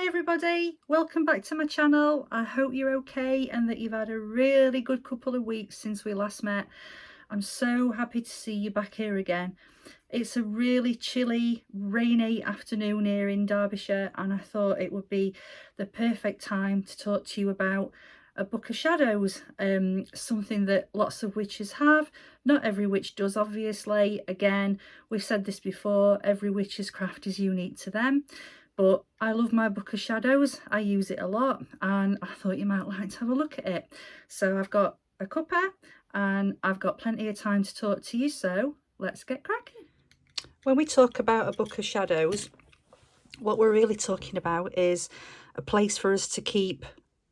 everybody, welcome back to my channel. I hope you're okay and that you've had a really good couple of weeks since we last met. I'm so happy to see you back here again. It's a really chilly, rainy afternoon here in Derbyshire, and I thought it would be the perfect time to talk to you about a book of shadows, something that lots of witches have. Not every witch does, obviously. Again, we've said this before, every witch's craft is unique to them. But I love my book of shadows. I use it a lot, and I thought you might like to have a look at it. So I've got a cuppa and I've got plenty of time to talk to you, so let's get cracking. When we talk about a book of shadows, what we're really talking about is a place for us to keep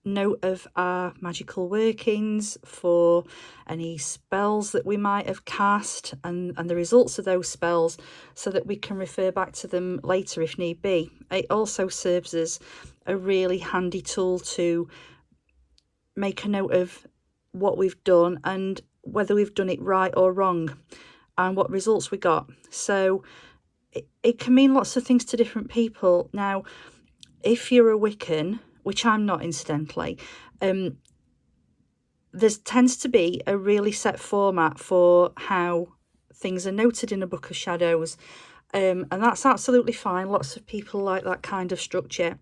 note of our magical workings, for any spells that we might have cast and the results of those spells, so that we can refer back to them later if need be. It also serves as a really handy tool to make a note of what we've done and whether we've done it right or wrong and what results we got. So it can mean lots of things to different people. Now, if you're a Wiccan, which I'm not incidentally, there tends to be a really set format for how things are noted in a book of shadows, and that's absolutely fine. Lots of people like that kind of structure.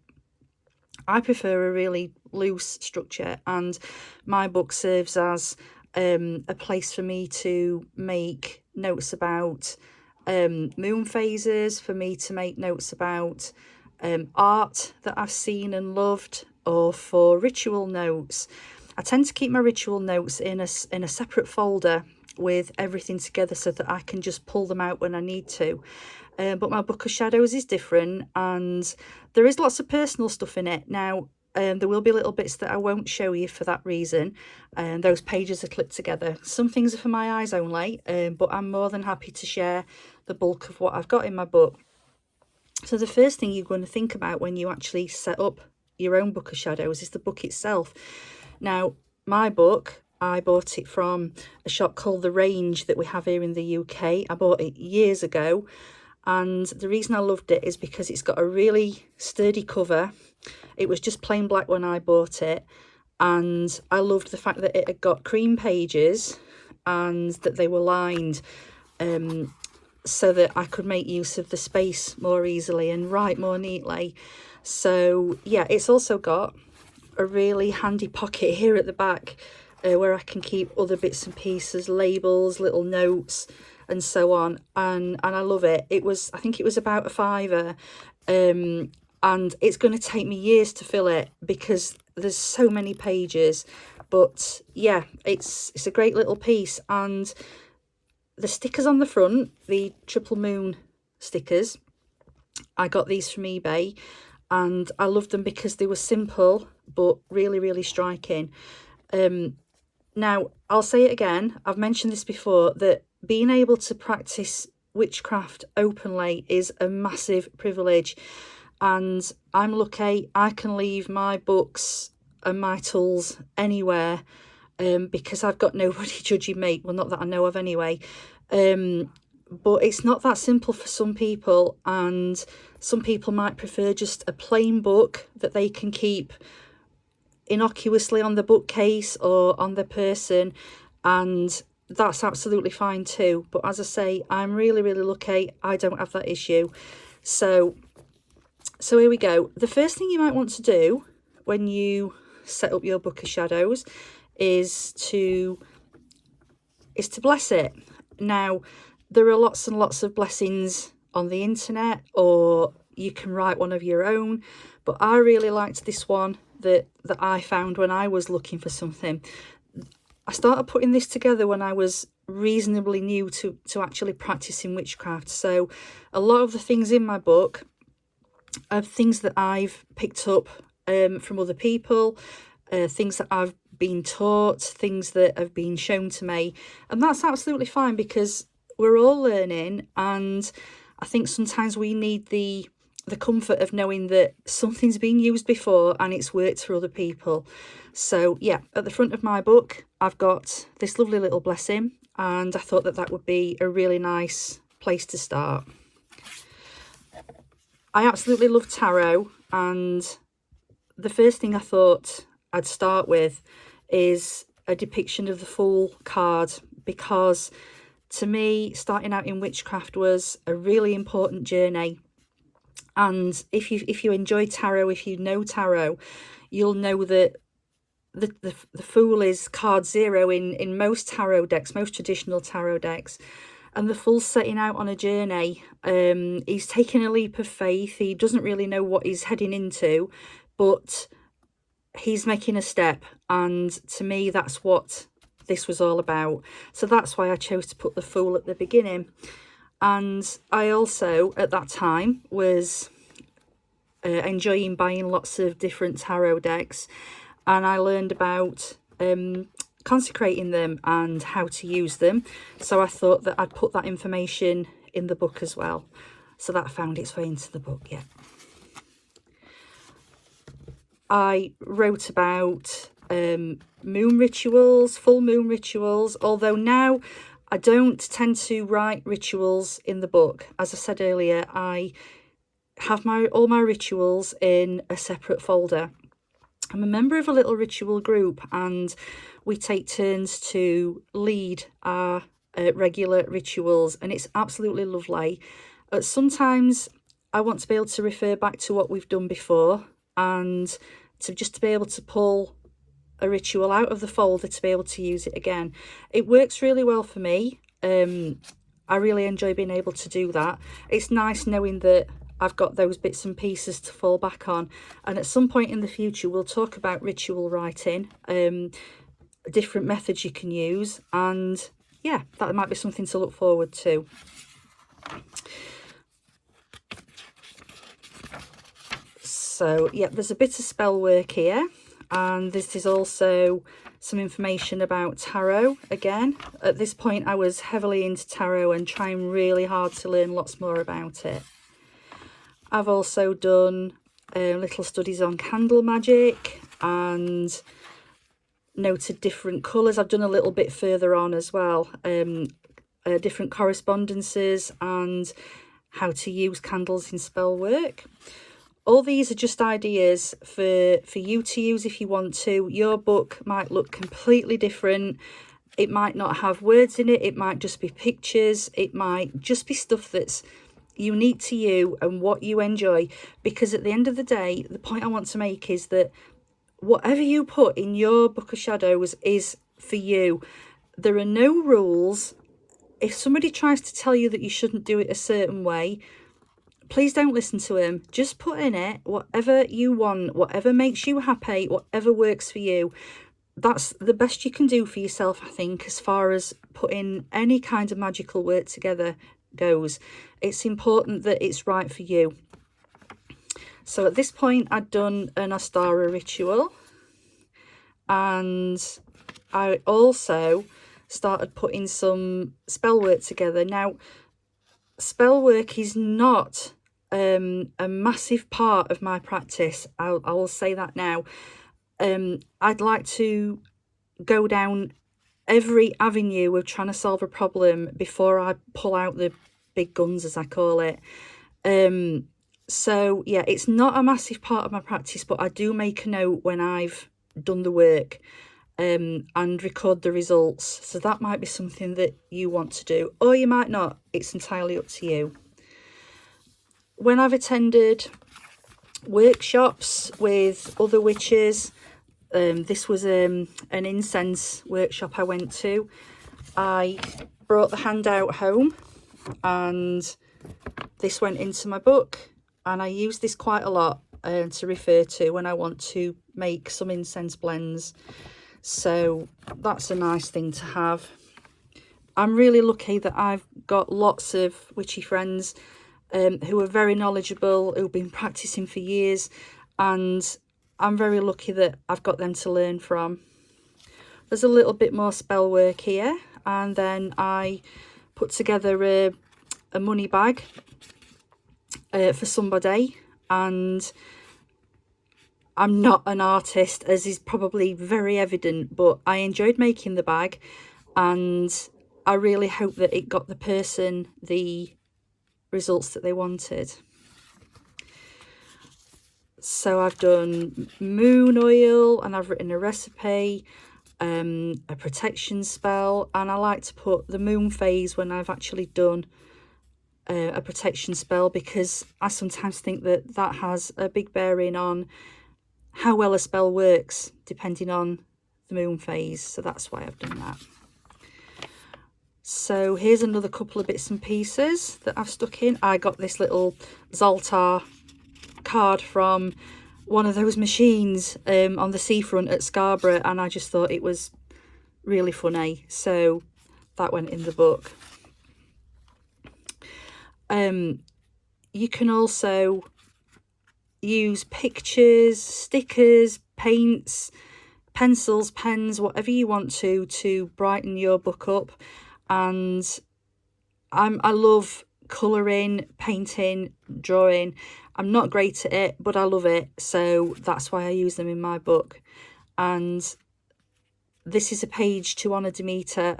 I prefer a really loose structure, and my book serves as a place for me to make notes about moon phases, for me to make notes about art that I've seen and loved, or for ritual notes. I tend to keep my ritual notes in a separate folder with everything together so that I can just pull them out when I need to. But my book of shadows is different, and there is lots of personal stuff in it. Now, there will be little bits that I won't show you for that reason, and those pages are clipped together. Some things are for my eyes only, but I'm more than happy to share the bulk of what I've got in my book. So the first thing you're going to think about when you actually set up your own book of shadows is the book itself. Now, my book, I bought it from a shop called The Range that we have here in the UK. I bought it years ago, and the reason I loved it is because it's got a really sturdy cover. It was just plain black when I bought it, and I loved the fact that it had got cream pages and that they were lined, so that I could make use of the space more easily and write more neatly. So yeah, it's also got a really handy pocket here at the back, where I can keep other bits and pieces, labels, little notes and so on, and I love it. I think it was about £5, and it's going to take me years to fill it because there's so many pages. But yeah, it's a great little piece. And the stickers on the front, the triple moon stickers, I got these from eBay, and I loved them because they were simple but really, really striking. Now, I'll say it again, I've mentioned this before, that being able to practice witchcraft openly is a massive privilege, and I'm lucky I can leave my books and my tools anywhere, because I've got nobody judging me. Well, not that I know of anyway. But it's not that simple for some people, and some people might prefer just a plain book that they can keep innocuously on the bookcase or on their person, and that's absolutely fine too. But as I say, I'm really, really lucky. I don't have that issue. So here we go. The first thing you might want to do when you set up your book of shadows is to bless it. Now, there are lots and lots of blessings on the internet, or you can write one of your own, but I really liked this one that I found when I was looking for something. I started putting this together when I was reasonably new to actually practicing witchcraft, so a lot of the things in my book are things that I've picked up from other people, things that I've been taught, things that have been shown to me, and that's absolutely fine because we're all learning, and I think sometimes we need the comfort of knowing that something's been used before and it's worked for other people. So yeah, at the front of my book I've got this lovely little blessing, and I thought that would be a really nice place to start. I absolutely love tarot, and the first thing I thought I'd start with is a depiction of the Fool card, because to me, starting out in witchcraft was a really important journey. And if you enjoy tarot, if you know tarot, you'll know that the Fool is card 0 in most tarot decks, most traditional tarot decks. And the Fool's setting out on a journey. He's taking a leap of faith. He doesn't really know what he's heading into, but he's making a step. And to me, that's what this was all about. So that's why I chose to put the Fool at the beginning. And I also, at that time, was enjoying buying lots of different tarot decks. And I learned about consecrating them and how to use them. So I thought that I'd put that information in the book as well. So that found its way into the book, yeah. I wrote about moon rituals, full moon rituals, although now I don't tend to write rituals in the book. As I said earlier, I have all my rituals in a separate folder. I'm a member of a little ritual group, and we take turns to lead our regular rituals, and it's absolutely lovely. Sometimes I want to be able to refer back to what we've done before, and to be able to pull a ritual out of the folder to be able to use it again. It works really well for me. I really enjoy being able to do that. It's nice knowing that I've got those bits and pieces to fall back on. And at some point in the future, we'll talk about ritual writing, different methods you can use. And yeah, that might be something to look forward to. So yeah, there's a bit of spell work here. And this is also some information about tarot. Again, at this point, I was heavily into tarot and trying really hard to learn lots more about it. I've also done little studies on candle magic and noted different colours. I've done a little bit further on as well, different correspondences and how to use candles in spell work. All these are just ideas for you to use if you want to. Your book might look completely different. It might not have words in it. It might just be pictures. It might just be stuff that's unique to you and what you enjoy. Because at the end of the day, the point I want to make is that whatever you put in your Book of Shadows is for you. There are no rules. If somebody tries to tell you that you shouldn't do it a certain way, please don't listen to him. Just put in it whatever you want, whatever makes you happy, whatever works for you. That's the best you can do for yourself, I think, as far as putting any kind of magical work together goes. It's important that it's right for you. So at this point, I'd done an Ostara ritual, and I also started putting some spell work together. Now, spell work is not a massive part of my practice. I will say that now. I'd like to go down every avenue of trying to solve a problem before I pull out the big guns, as I call it. So yeah, it's not a massive part of my practice, but I do make a note when I've done the work and record the results. So that might be something that you want to do, or you might not. It's entirely up to you. When I've attended workshops with other witches, this was an incense workshop I went to. I brought the handout home, and this went into my book, and I use this quite a lot to refer to when I want to make some incense blends. So that's a nice thing to have. I'm really lucky that I've got lots of witchy friends who are very knowledgeable, who've been practicing for years, and I'm very lucky that I've got them to learn from. There's a little bit more spell work here, and then I put together a money bag for somebody, and I'm not an artist, as is probably very evident, but I enjoyed making the bag, and I really hope that it got the person the results that they wanted. So I've done moon oil, and I've written a recipe, a protection spell, and I like to put the moon phase when I've actually done a protection spell, because I sometimes think that that has a big bearing on how well a spell works depending on the moon phase. So that's why I've done that. So here's another couple of bits and pieces that I've stuck in. I got this little Zoltar card from one of those machines on the seafront at Scarborough, and I just thought it was really funny, so that went in the book. You can also use pictures, stickers, paints, pencils, pens, whatever you want to brighten your book up. And I love colouring, painting, drawing. I'm not great at it, but I love it, so that's why I use them in my book. And this is a page to honour Demeter,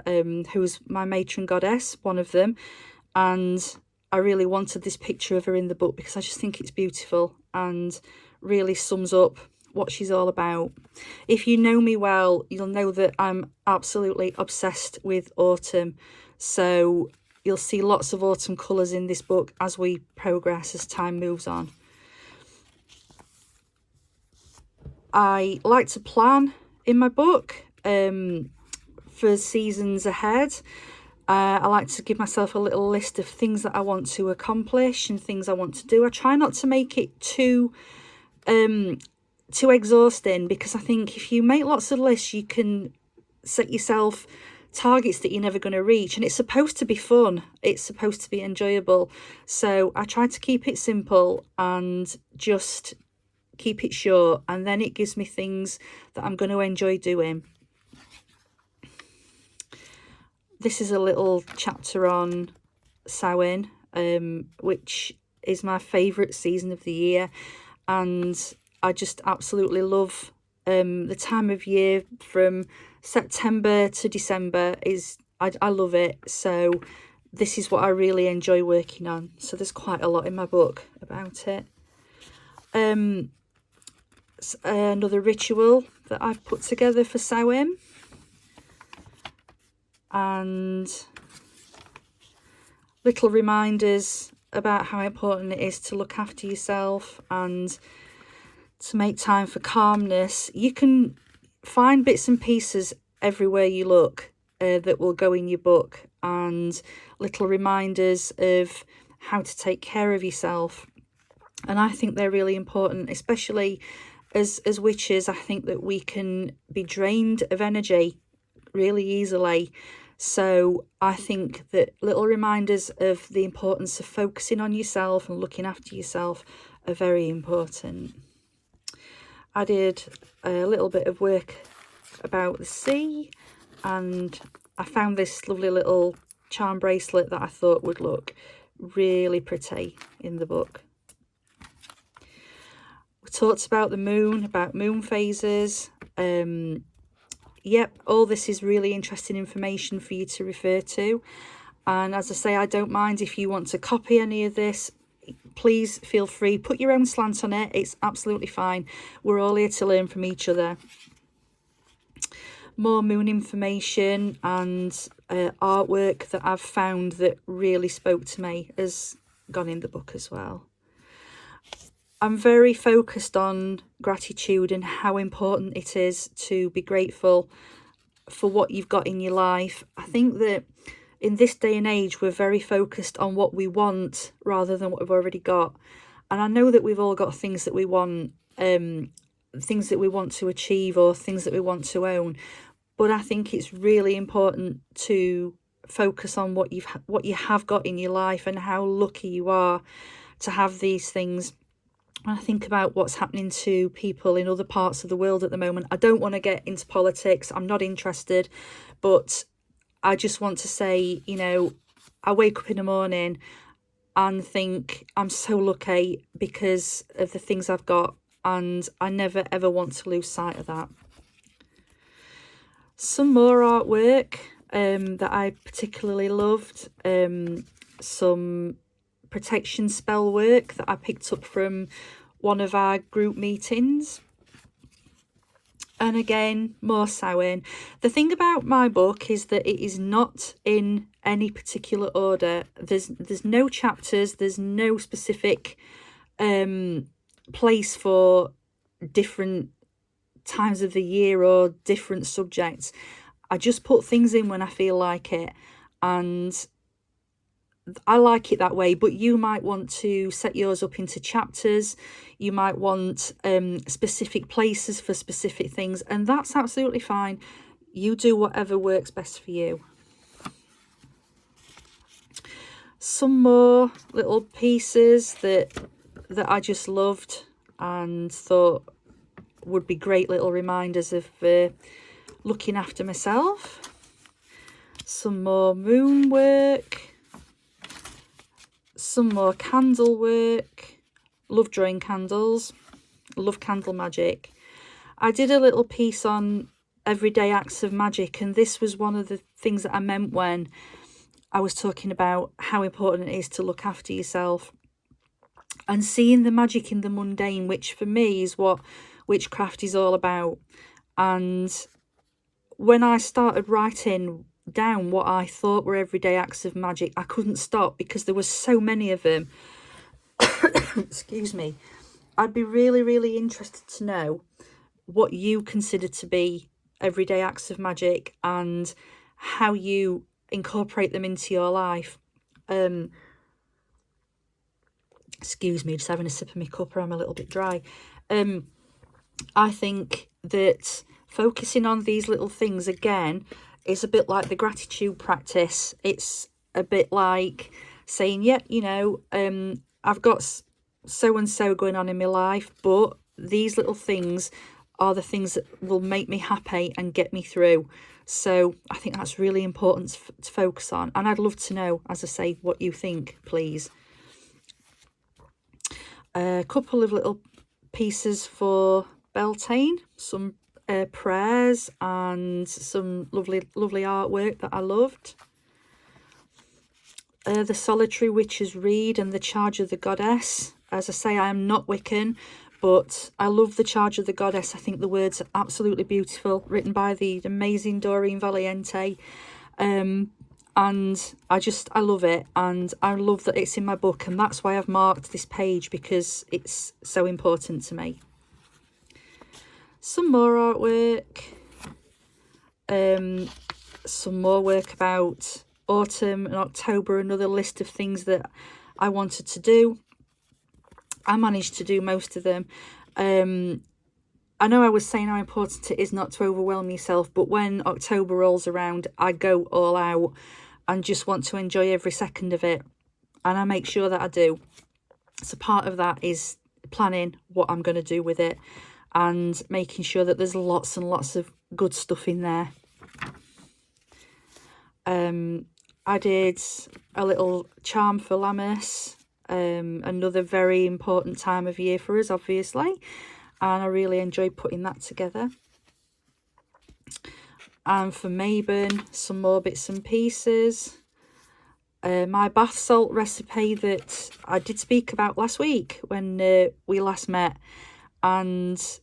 who's my matron goddess, one of them, and I really wanted this picture of her in the book because I just think it's beautiful and really sums up what she's all about. If you know me well, you'll know that I'm absolutely obsessed with autumn, so you'll see lots of autumn colours in this book as we progress, as time moves on. I like to plan in my book for seasons ahead. I like to give myself a little list of things that I want to accomplish and things I want to do. I try not to make it too exhausting, because I think if you make lots of lists, you can set yourself targets that you're never going to reach, and it's supposed to be fun, it's supposed to be enjoyable. So I try to keep it simple and just keep it short, and then it gives me things that I'm going to enjoy doing. This is a little chapter on Samhain, which is my favourite season of the year, and I just absolutely love the time of year from September to December. I love it, so this is what I really enjoy working on. So there's quite a lot in my book about it. Another ritual that I've put together for Samhain, and little reminders about how important it is to look after yourself and to make time for calmness. You can find bits and pieces everywhere you look that will go in your book, and little reminders of how to take care of yourself. And I think they're really important, especially as witches. I think that we can be drained of energy really easily. So I think that little reminders of the importance of focusing on yourself and looking after yourself are very important. I did a little bit of work about the sea, and I found this lovely little charm bracelet that I thought would look really pretty in the book. We talked about the moon, about moon phases. Yep, all this is really interesting information for you to refer to. And as I say, I don't mind if you want to copy any of this. Please feel free, put your own slant on it. It's absolutely fine. We're all here to learn from each other. More moon information and artwork that I've found that really spoke to me has gone in the book as well. I'm very focused on gratitude and how important it is to be grateful for what you've got in your life. I think that in this day and age, we're very focused on what we want rather than what we've already got. And I know that we've all got things that we want, things that we want to achieve or things that we want to own. But I think it's really important to focus on what you have got in your life and how lucky you are to have these things. When I think about what's happening to people in other parts of the world at the moment, I don't want to get into politics. I'm not interested, but I just want to say, you know, I wake up in the morning and think I'm so lucky because of the things I've got, and I never ever want to lose sight of that. Some more artwork that I particularly loved, some protection spell work that I picked up from one of our group meetings. And again, more sewing. The thing about my book is that it is not in any particular order. There's no chapters, there's no specific place for different times of the year or different subjects. I just put things in when I feel like it, and I like it that way. But you might want to set yours up into chapters, you might want specific places for specific things, and that's absolutely fine. You do whatever works best for you. Some more little pieces that I just loved and thought would be great little reminders of looking after myself. Some more moon work, some more candle work. Love drawing candles, love candle magic. I did a little piece on everyday acts of magic, and this was one of the things that I meant when I was talking about how important it is to look after yourself and seeing the magic in the mundane, which for me is what witchcraft is all about. And when I started writing down what I thought were everyday acts of magic, I couldn't stop because there were so many of them. Excuse me. I'd be really, really interested to know what you consider to be everyday acts of magic and how you incorporate them into your life. Excuse me, just having a sip of my cup, or I'm a little bit dry. I think that focusing on these little things again is a bit like the gratitude practice. It's a bit like saying, yeah, you know, I've got so and so going on in my life, but these little things are the things that will make me happy and get me through. So I think that's really important to focus on. And I'd love to know, as I say, what you think, please. A couple of little pieces for Beltane, some prayers and some lovely artwork that I loved. The Solitary Witch's Reed and the Charge of the Goddess. As I say, I am not Wiccan, but I love the Charge of the Goddess. I think the words are absolutely beautiful, written by the amazing Doreen Valiente. And I love it, and I love that it's in my book, and that's why I've marked this page, because it's so important to me. Some more artwork, some more work about autumn and October, another list of things that I wanted to do. I managed to do most of them. I know I was saying how important it is not to overwhelm yourself, but when October rolls around, I go all out and just want to enjoy every second of it, and I make sure that I do. So part of that is planning what I'm going to do with it and making sure that there's lots and lots of good stuff in there. I did a little charm for Lammas, another very important time of year for us, obviously, and I really enjoyed putting that together. And for Mabon, some more bits and pieces. My bath salt recipe that I did speak about last week when we last met, and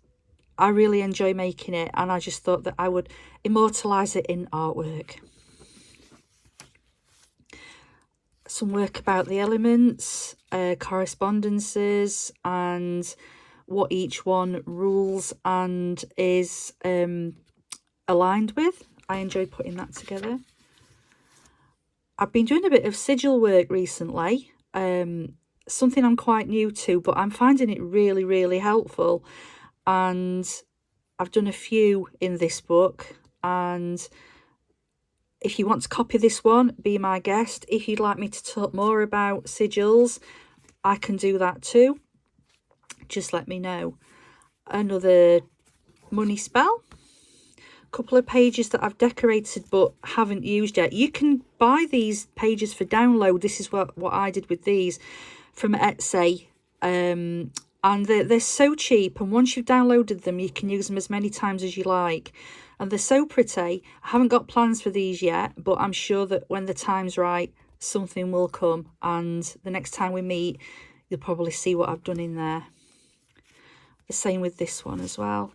I really enjoy making it, and I just thought that I would immortalise it in artwork. Some work about the elements, correspondences, and what each one rules and is aligned with. I enjoy putting that together. I've been doing a bit of sigil work recently, something I'm quite new to, but I'm finding it really, really helpful. And I've done a few in this book, and if you want to copy this one, be my guest. If you'd like me to talk more about sigils, I can do that too. Just let me know. Another money spell. Couple of pages that I've decorated but haven't used yet. You can buy these pages for download. This is what I did with these from Etsy. And they're so cheap, and once you've downloaded them, you can use them as many times as you like. And they're so pretty. I haven't got plans for these yet, but I'm sure that when the time's right, something will come, and the next time we meet, you'll probably see what I've done in there. Same with this one as well.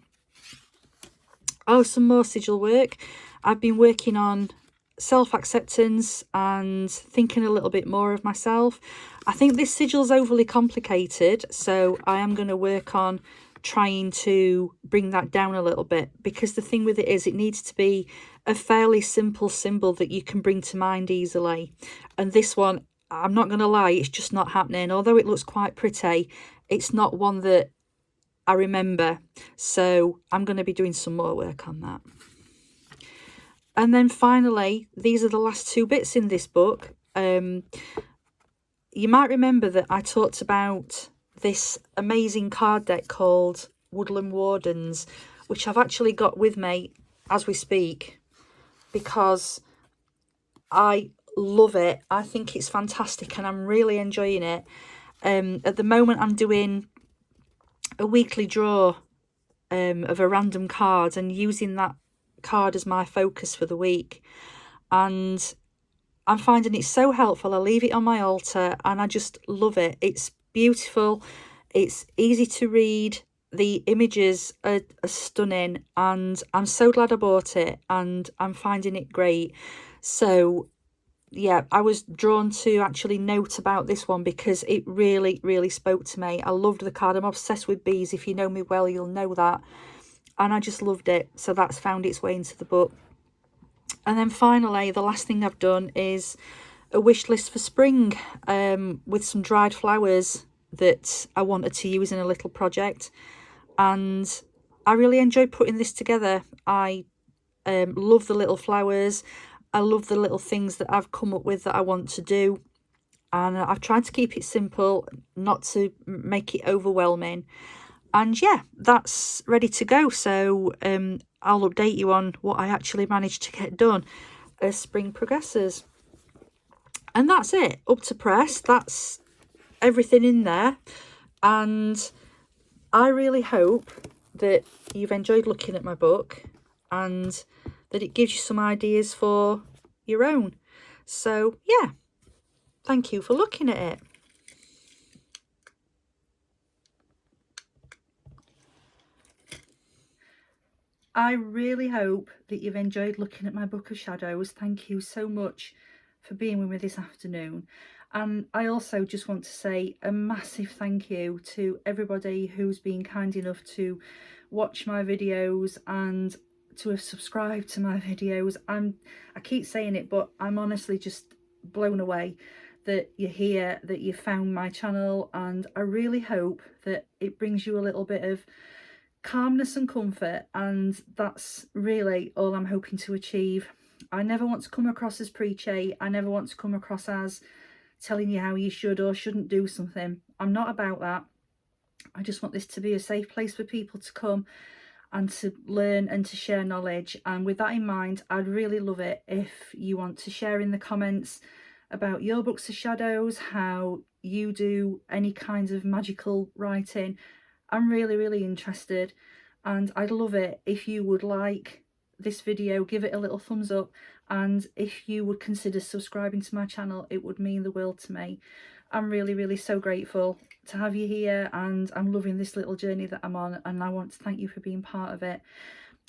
Oh, some more sigil work. I've been working on self-acceptance and thinking a little bit more of myself. I think this sigil's overly complicated, so I am going to work on trying to bring that down a little bit, because the thing with it is it needs to be a fairly simple symbol that you can bring to mind easily. And this one, I'm not going to lie, it's just not happening. Although it looks quite pretty, it's not one that I remember. So I'm going to be doing some more work on that. And then finally, these are the last two bits in this book. You might remember that I talked about this amazing card deck called Woodland Wardens, which I've actually got with me as we speak, because I love it. I think it's fantastic and I'm really enjoying it. At the moment, I'm doing a weekly draw of a random card and using that card as my focus for the week, and I'm finding it so helpful. I leave it on my altar and I just love it. It's beautiful, it's easy to read, the images are stunning, and I'm so glad I bought it and I'm finding it great. So yeah, I was drawn to actually note about this one because it really spoke to me. I loved the card. I'm obsessed with bees. If you know me well, you'll know that. And I just loved it. So that's found its way into the book. And then finally, the last thing I've done is a wish list for spring, with some dried flowers that I wanted to use in a little project. And I really enjoyed putting this together. I love the little flowers. I love the little things that I've come up with that I want to do. And I've tried to keep it simple, not to make it overwhelming. And yeah, that's ready to go. So I'll update you on what I actually managed to get done as spring progresses. And that's it, up to press. That's everything in there. And I really hope that you've enjoyed looking at my book and that it gives you some ideas for your own. So yeah, thank you for looking at it. I really hope that you've enjoyed looking at my Book of Shadows. Thank you so much for being with me this afternoon. And I also just want to say a massive thank you to everybody who's been kind enough to watch my videos and to have subscribed to my videos. I keep saying it, but I'm honestly just blown away that you're here, that you found my channel, and I really hope that it brings you a little bit of calmness and comfort, and that's really all I'm hoping to achieve. I never want to come across as preachy. I never want to come across as telling you how you should or shouldn't do something. I'm not about that. I just want this to be a safe place for people to come and to learn and to share knowledge. And with that in mind, I'd really love it if you want to share in the comments about your books of shadows, how you do any kinds of magical writing. I'm really interested, and I'd love it if you would like this video, give it a little thumbs up, and if you would consider subscribing to my channel, it would mean the world to me. I'm really so grateful to have you here, and I'm loving this little journey that I'm on, and I want to thank you for being part of it.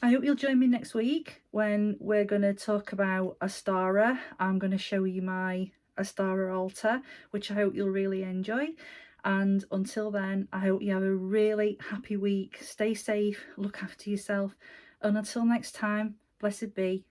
I hope you'll join me next week when we're going to talk about Astara. I'm going to show you my Astara altar, which I hope you'll really enjoy. And until then, I hope you have a really happy week. Stay safe, look after yourself, and until next time, blessed be.